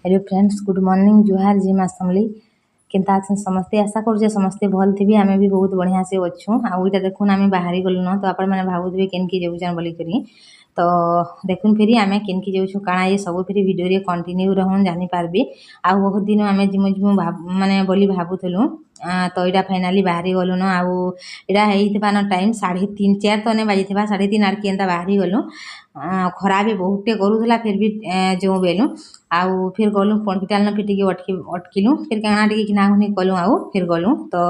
Hello friends, good morning, जुहार जी माँ समली केन्ता अछन समस्ते। आशा करुचे समस्ते भल थे। आम भी बहुत बढ़िया से अच्छू। आईटा देखुन आम बाहरी गलु न तो आपण मैंने भावुवे केनकी जाऊन बोलिकी। तो देखुन फिर आम केनकी जाऊँ काଣା ये सब फिर वीडियो कंटिन्यू रहन जानीपारे। आउ बहुत दिन आम जिमु जिमु माने बोली भावुलु। तो यहाँ फाइनाली बाहरी गलु न आईटा टाइम 3:30 4 तो नहीं बाजी 3:30 आड़के एंता बाहरी गलु। खरा भी बहुते करूला फिर भी जो बेलु आउ फिर गलु पणकीटाल न फिर अटकिलु फिर काଣା टे घिनाघुनी कलु आउ फिर गलु। तो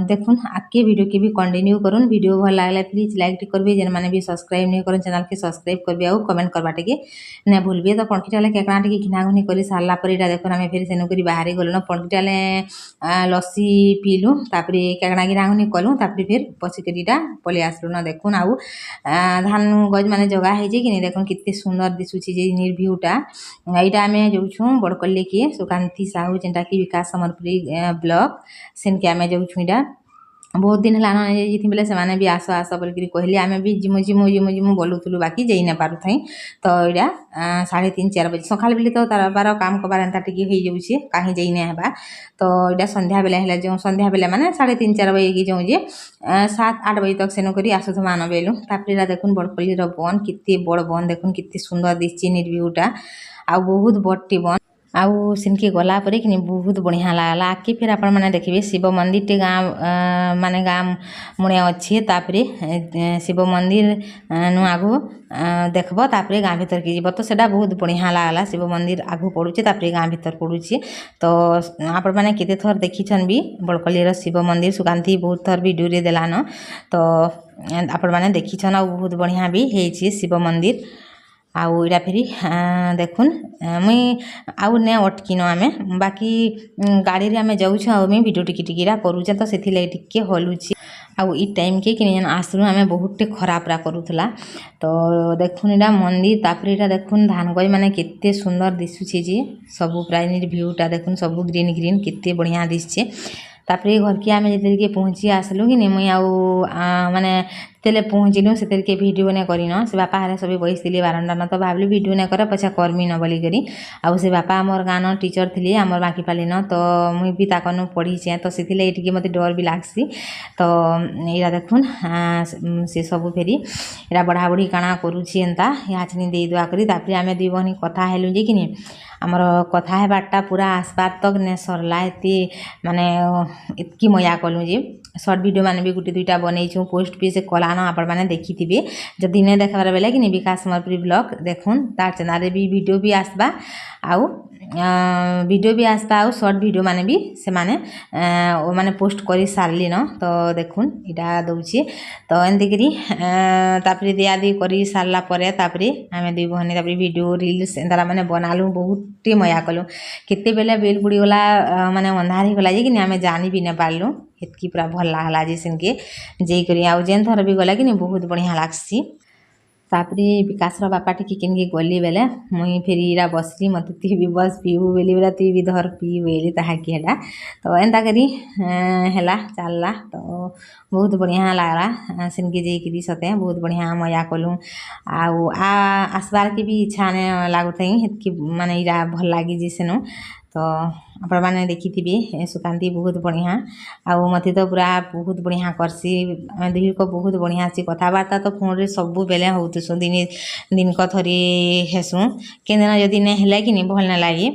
देखुन आगे वीडियो के भी कंटिन्यू करूँ। वीडियो भल लगला प्लीज लाइक करेंगे। जेन मैंने भी सब्सक्राइब नहीं कर चैनल के सब्सक्राइब करेंगे आउ कमेंट करवा टे नहीं भूलबे। तो पणकीटाल के काଣା टे घिनाघुनी कर सारा पर देखो आम फिर सेनु कर बाहरी गलु न पणकीटाल लस्सी पीलु तापर काଣା घिनाघुनी कलु तापर फिर पशिकर पलि आसलु न। देखुन आउ धान गज मैंने जगह है कि नहीं देखुन कितने सुंदर दिशुची जे निर्भ्यूटा। यहाँ आम जाऊँ बड़कल्ली के सुकांती साहू जेनटा कि विकास समरपुरी ब्लॉक सेन के आम जाऊँ। यहाँ बहुत दिन है बेले से भी आस आस बोल कहले आम भी जिमु जिमु जिमु जिमु बोलूलु बाकी जाई ना पारू थी। तो यहाँ 3:30 4 बजे सकाल बेले तो तार बार काम कबार एंता टी हो जाऊे कहीं जाई नहीं है। तो यहाँ संध्या बेले है जो संध्या बेले माने 3:30 4 बजे की जाऊँ जे 7 8 बजे तक सेनु करी आसु मान बेलु। तापर देखुन बड़कल्ली बन कितने बड़ बन देखुन कितने सुंदर दिखी निर्भ्यूटा आ बहुत बड़टे बन आउ सिनके गला पर कि बहुत बढ़िया लगला। आगे फिर आपण मैंने देखिए शिव मंदिर टे गाँ माने गाँ मुणे अच्छे तापर शिव मंदिर नु आगु देखब तापर गाँ भीतर के जीव। तो सेटा बहुत बढ़िया लगला। शिव मंदिर आगु पड़ुचे तापर गाँ भीतर पड़ुचे। तो आपण मैंने केते थर देखीछन भी बड़कल्ली शिव मंदिर सुकांती बहुत थर वीडियो रे देलान। तो आपण मैंने देखीछन आ बहुत बढ़िया भी है शिव मंदिर। आउ इरा फिर देखुन मुई आउ ने अटकिन आम बाकी गाड़ी आम जाऊँ मुई वीडियो टिकी करूचे। तो से टिके हलुची आउ ई टाइम के आसलु आम बहुत खराब पूरा करूला। तो देखुन इटा मंदिर तापर इटा देखुन धान गज माने केते सुंदर दिशुचे जे सबू प्राय भ्यूटा देखुन सबू ग्रीन ग्रीन केते बढ़िया दिशे। तापर घर के आम जिते पहुँची आसलु कि नहीं मुई आउ माने तेले पहुँचलु से के वीडियो ने करिन से बापा हारे सब बसती बारंडा न। तो भाविली वीडियो ने कर पछा करमी न बोली करी आउ से बापा आमर गाँव टीचर थी आमर बाकी पाली न। तो मुई भी ताकनु पढ़ीचे तो से टी मत डर भी लागसी। तो यहाँ देखुन से सब फेरी यहाँ बढ़ा बढ़ी काଣା करुची एंता याचनी दे दुआ करी। तापर आम दुई बहनी कथा हेलु जे कि नहीं आमर कथा हेबारटा पूरा आसपार तक ने सरला एति माने इतकी मजा कलु जे सर्ट वीडियो माने भी गोटे दुईटा बनईछु पोस्ट भी से कलान आपण मैंने देखी जदि नहीं देखार बेले कि विकास समरपुरी ब्लॉग देखुन तार चैनल भी वीडियो भी आसबा आउ वीडियो भी आसबा आउ शॉर्ट वीडियो माने भी से माने माने पोस्ट करी सारली न। तो देखुन इटा दउची तो एंती करी तापर दिया दी करी सारला परे तापर आमे दुई बहनी तापर वीडियो रील्स एंता माने बनालु बहुत मजा कलु। केते बेले बेल बुड़ी गला माने अंधार ही गला जे कि आमे जानी भी न पारलु हेतकी पूरा भल लागला जे सिनके जे करी आउ जेन थर भी गला कि बहुत बढ़िया लागसी। तापर विकास बापा टी किनके गली बेले मुई फिर इरा बसली मत तु भी बस पीबू बेली बेला तु भी धर पी बेली ताकि हेला। तो एंता करी हेला चलला। तो बहुत बढ़िया लागला सिनके जेकि सते बहुत बढ़िया मजा कलु आउ आसबार के भी इच्छा ने लागुथई हेतकी माने इरा भल लागी जे सेनु। तो आपण मैंने देखी थी सुकांती बहुत बढ़िया आउ मत तो पूरा बहुत बढ़िया करसी दिल को बहुत बढ़िया सी कथबार्ता। तो फोन रे सबू बेले होतुसु दिन को थरी हेसु के दिन जदि नहीं है कि नहीं भल ना लगे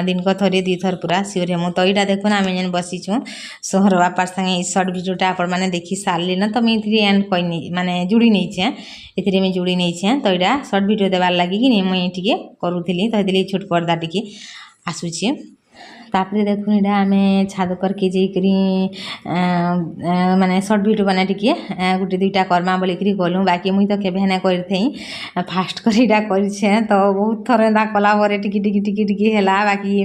दिन को थरी दी थर पूरा सियोर हेमु। तो यहाँ देखुन आम जेन बसीचु सोहर बापार संगे सर्ट वीडियोटा आपण मैंने देखी सारली न। तो मुझे एंड कही माने जुड़ी नहीं ए मुझे जुड़ी नहीं। तो यहाँ सर्ट वीडियो देवार लगी कि नहीं मुझे टी करूली तो ये छोट पर्दा टी आसूचे। तापर देखुन इटा आम छाद पर के जाकरी माने सर्ट वीडियो बना टिके गोटे दुईटा करमा बोलिकी गलु बाकी मुई तो केबे ना करी फास्ट करीटा करें। तो बहुत थर एंता कला टिकी टिकी टिकी टिकी है बाकी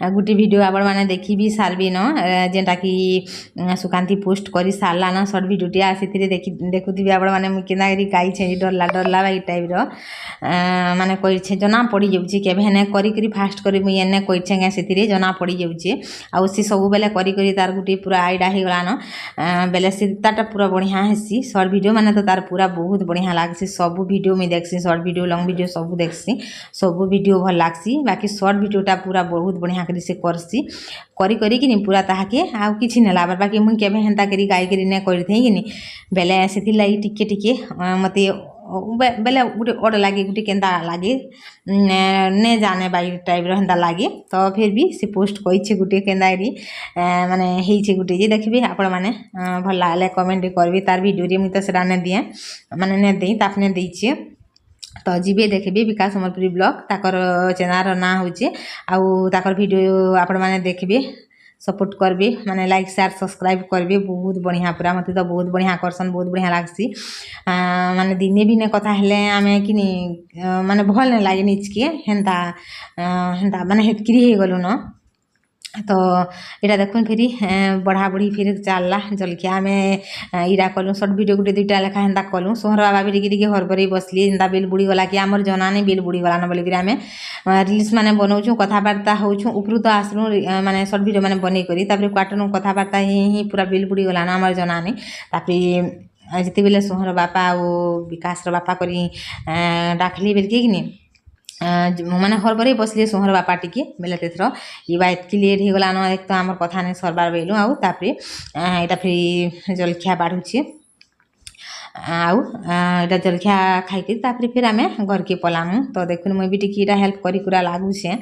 गोटे वीडियो आपण मैंने देखी भी सारबी न जेनटा कि सुकांती पोस्ट कर सारला न सर्ट वीडियोटा से देखुथी आपण मैंने मुझे केना गाई डरला डरला बाई टाइप माने कर जना पड़ जाऊँगी केबे ना करी फास्ट करी मुझे एने कर जना पड़ पड़ जाऊे आउ सी सब बेले करी तार गोटे पूरा आईडिया हो गलान बेले से तारटा पूरा बढ़िया हेसी सर्ट वीडियो माने तो तार पूरा बहुत बढ़िया लागसी सब वीडियो में देखसी सर्ट वीडियो लॉन्ग वीडियो सब देखसी सब वीडियो भल लागसी बाकी सर्ट वीडियोटा पूरा बहुत बढ़िया करी से करसी करी कि पूरा ताहाके आउ किछि नेला बाकी मुई केबे हेंता करी गाई करी ने करथै कि बेले से लगी टिके मते बेले गोटे अड लगे गोटे केन्ता लगे ने जाने बाई टाइप हेन्ता लगे तो फिर भी से पोस्ट कही गोटे केन्ता माने होइछे गोटे जे देखबे आपण माने भल लागले कमेंट करबे तार वीडियो मुई तो सेटा ने दिए माने ने देई तापने देइछे तो जीवे देखबे विकास सम्बलपुरी ब्लॉग ताकर चैनल ना होचे आउ ताकर वीडियो आपण माने देखबे सपोर्ट करबे माने लाइक शेयर सब्सक्राइब करबे बहुत बढ़िया पूरा मते तो बहुत बढ़िया करसन बहुत बढ़िया लागसी माने दिने भी ने कथा हेले आमे किनी माने भल ने लागे निचके हेंता हेंता माने हेतकिरी हे गलु न तो इटा देखुन फिर बढ़ा बढ़ी फिर चलला जलखिया में इरा कलु सर्ट वीडियो गोटे दुईटा लेखा हेन्ता कलु सोहर बाबा भी टिके हरबरे बसली हेन्ता बेल बुड़ी गला कि आमर जना नहीं बेल बुड़ी गला न बोलिक आम रिल्स माने बनाऊँ कथबार्ता होचु उपरू तो आसलु माने सर्ट वीडियो माने बनै करी तापर क्वार्टर कथबार्ता ही पूरा बेल बुड़ी गला न आमर जना नहीं तापर जिते बेले सोहर बापा और विकास बापा करी डाकली बेलके कि माने हरबरे बसले सोहर बापा टिके बेले तेथर ये बात क्लियर हो गला न एक तो आमर कथा नहीं सरबार बेलु आउ तापर एटा फिर जलखिया बाढ़ुचे आउ एटा जलखिया खाई तापर फिर आमे घर के पलामु तो देखुन मुई भी टिके हेल्प करी कुरा लागुछे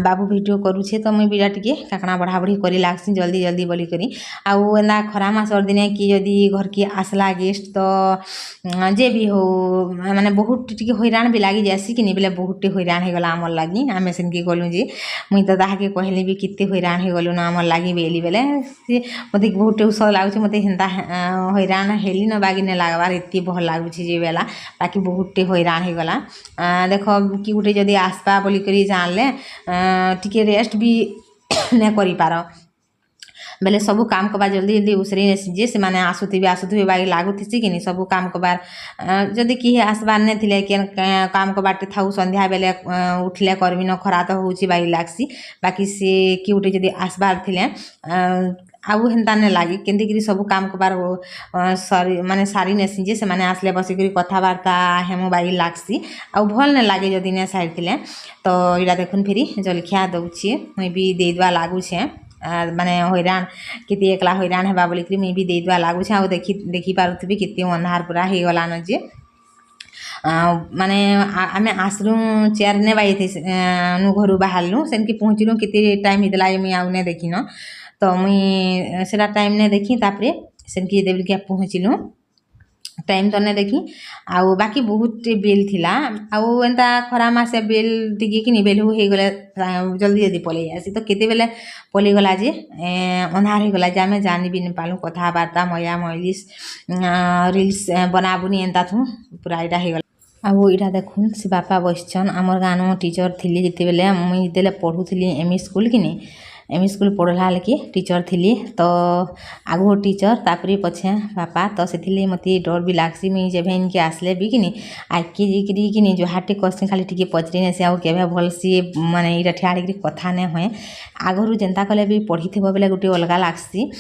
बाबू वीडियो करूछे तो मुई भी टिके काकणा बढ़ा बढ़ी करी लागसी जल्दी जल्दी बोली करी आउ एना खरा मासर दिने कि यदि घर के आसला गेस्ट तो जे भी हो माने बहुत टिके हैरान भी लागी जासी कि बेले बहुत हैरान हो गला आमर लगी आमे सेन के गलु जे मुई तो ताहाके कहली भी किते हैरान हो गलु न आमर लगी बेली बेले से मते बहुत उस लागुछे मते हेन्ता हैरान हेली न बागी ने लागबार एत्ते भल लागुछे जे बेला बाकी बहुत हैरान हो गला देख कि गोटे जदि आसपा बोली करी जानले टिके रेस्ट भी ने करि पार बेले सबू काम कबार जल्दी जल्दी उसरे जे से माने आसुथे बागी लागुथि कि सब काम कबार जदि किए आसबार ने थिले के काम कबाटे थाउ संध्या बेले उठले करबी न खरा तो होची बागी लागसी बाकी से कि उठे जदि आसबार थिले आउ हेन्ता ने लागे केन्दी सब काम कबार सारी माने सारी नेसी जे से माने आसले बसिकरी कथबार्ता हेमो बागी लागसी आउ भल ने लागे जदि ने साइड थिले तो इटा देखुन फिरी जलखिया दउछी मुई भी देदवा लागुछे माने हैरान किति एकला हैरान हेबा बोलिक मुई भी देदवा लागुछे आउ देखि पारुथबी किति अंधार पूरा हे गला न जे माने आमे आसलु चेयर ने बाई थे नु घरु बाहरलु सेनकी पहुँचलु किति टाइम हितला मुई आउ ने देखिन तो मुई सेटा टाइम ने देखी तापरे सेनकी देबल के पहुँचलु टाइम तो ने देखी आउ बाकी बहुत बेल थिला आउ एंता खरा मासे बेल टिके कि बेल हो गले जल्दी जल्दी पलै आसी तो केते बेले पलै गला जे अंधार हो गला जे आमे जानि भी न पालु कथबार्ता मया मलिस रील्स बनाबुनी एंता थु पूरा इटा हो गला आउ इटा देखुन से बापा बसछन आमर गानो टीचर थिली जिते बेले मुई देले पढुथिली एमई स्कूल किनी एमई स्कूल पढ़ला के टीचर थी तो आगो टीचर तापरे पछे बापा तो से मते डर भी लागसी मुई जेबे इनके आसले भी किनी आके जिकरी किनी जो हाटे कसे खाली टिके पचरी नेसे आउ केबे भलसी माने इटा ठियाड़ी कथा ने होए आगरु जेंता कले भी पढ़िथिबो बेले गोटे अलगा लागसी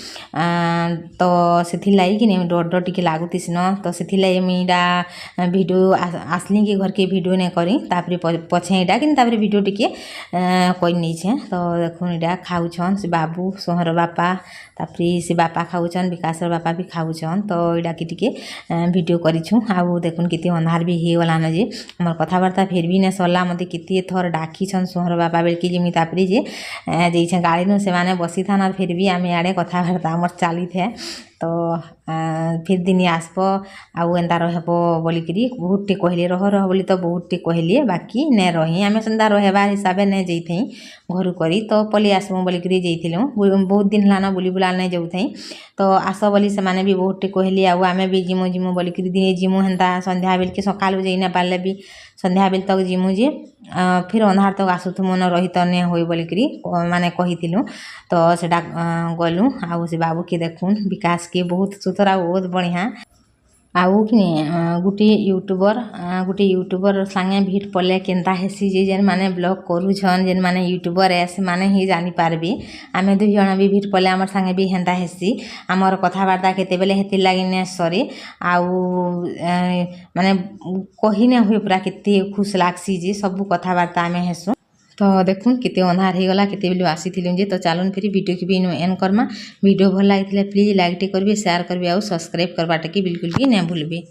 तो सेथि लाई किनी डर डर टिके लागुतिस न तो सेथि लाई मुईडा वीडियो आसली के घर के वीडियो ने करी तापरे पछे इटा किनी तापरे वीडियो टिके कोइ नै छे तो देखुन इटा खाउछन से बाबू सोहर बापा तापरे से बापा खाउछन विकासर बापा भी खाउछन तो इटा के टिके वीडियो करिछु आउ देखुन केते अंधार भी हे गला न जे हमर कथाबार्ता फिर भी ने सरला मते केते थर डाकी छन सोहर बापा बेल के जिमी तापरे जे जे गाड़ी नु से माने बसी थान और फिर भी आमे आड़े कथाबार्ता हमर चाली थे तो फिर दिन आसब आउ एंता रहब बोलिकी बहुत टे कहले रह बोली तो बहुत टे कहले बाकी ने रही आम सेंता रहबार हिसाब ने जाई घर करी तो पलि आसबू बोलिकी जाइलु बहुत दिन है बुली बुला नहीं जाऊ तो आस बोली से माने भी बहुत टे कहले आउ आमे भी जिमु जिमु बोलिकी दिने जिमु हेन्ता संध्या बेल के सकालू जाई ना पारले भी संध्या बेल तक जिमु जे फिर अंधार तक आसुथु मन रही तो नहीं हो बोलिकी माने कहिथिलु तो सेटा गलु आउ से बाबू के देखुन विकास के बहुत सुतरा बहुत बढ़िया आउ कि गोटे यूट्यूबर संगे ভিড पड़े केनता हेसी जे जेन माने ब्लॉग करूछन जेन माने यूट्यूबर है से माने ही जानी पारबे आमे दुई जण भी ভিড पड़े आमर संगे भी हेंता हेसी आमर कथाबार्ता केते बेले हेति लागि ने सरे आउ माने कही ने हुए पूरा केते खुश लागसी जे सब कथाबार्ता आमे हेसु तो देखुन केते अंधार हो गला केते बेलु आसीथिलु जे तो चालुन फिर वीडियो के भी एंड करमा वीडियो भल लागिथिले प्लीज लाइक टे करबे शेयर करबे और सब्सक्राइब करबाटे के बिल्कुल भी न भूलबे।